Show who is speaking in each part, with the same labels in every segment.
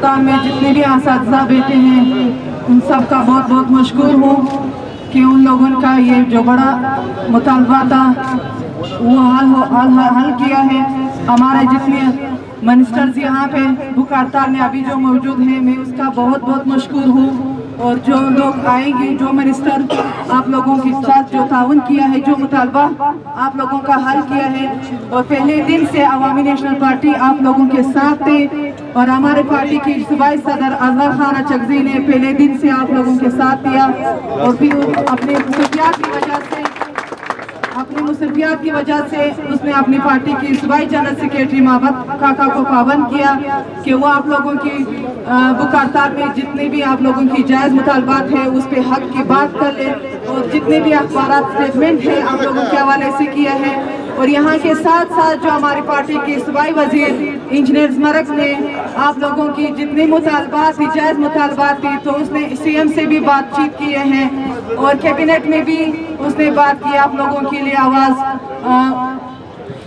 Speaker 1: अख्ताम में जितने भी असातिज़ा बेटे हैं उन सब का बहुत बहुत मशकूर हूँ कि उन लोगों का ये जो बड़ा मुतालबा था वो हल किया है। हमारे जितने मिनिस्टर्स यहाँ पे भूख हड़ताल में अभी जो मौजूद हैं, मैं उसका बहुत बहुत मशकूर हूँ। और जो लोग आएंगे, जो मिनिस्टर आप लोगों के साथ जो ताउन किया है, जो मुतालबा आप लोगों का हल किया है, और पहले दिन से अवामी नेशनल पार्टी आप लोगों के साथ थे। और हमारे पार्टी के सूबाई सदर अजहर खान चकजी ने पहले दिन से आप लोगों के साथ दिया, और फिर अपने मुसरफियात की वजह से उसने अपनी पार्टी की सूबाई जनरल सेक्रेटरी मोहब्बत काका को पाबंद किया कि वो आप लोगों की भूख हड़ताल में जितने भी आप लोगों की जायज़ मुतालबात है उस पर हक की बात कर ले, और जितने भी अखबारात स्टेटमेंट है आप लोगों के हवाले से किया है। और यहाँ के साथ साथ जो हमारी पार्टी के सूबाई वजीर इंजीनियर मरक ने आप लोगों की जितनी मुतालबात थी, जायज़ मुतालबात थी, तो उसने सीएम से भी बातचीत किए हैं और कैबिनेट में भी उसने बात की, आप लोगों के लिए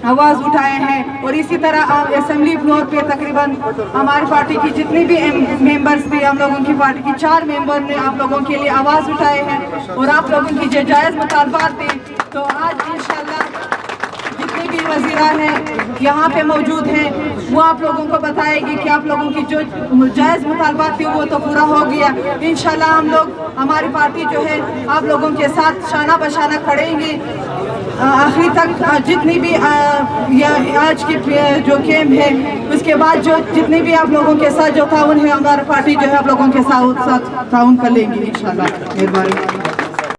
Speaker 1: आवाज़ उठाए हैं। और इसी तरह असेंबली फ्लोर पे तकरीबन हमारी पार्टी की जितने भी मेंबर्स थे, हम लोगों की पार्टी की 4 मेंबर ने आप लोगों के लिए आवाज़ उठाए हैं और आप लोगों की जो जायज़ मुतालबात थी, तो आज इंशाल्लाह जितने भी वज़ीरा हैं यहाँ पे मौजूद हैं वो आप लोगों को बताएगी कि आप लोगों की जो जायज़ मुतालबात थी वो तो पूरा हो गया। इंशाल्लाह हम लोग, हमारी पार्टी जो है आप लोगों के साथ शाना बशाना खड़ेंगे आखिरी तक। जितनी भी आज की जो गेम है उसके बाद जो जितने भी आप लोगों के साथ जो ताउन है, हमारी पार्टी जो है आप लोगों के साथ ताउन कर लेंगी इंशाल्लाह। मेहरबानी।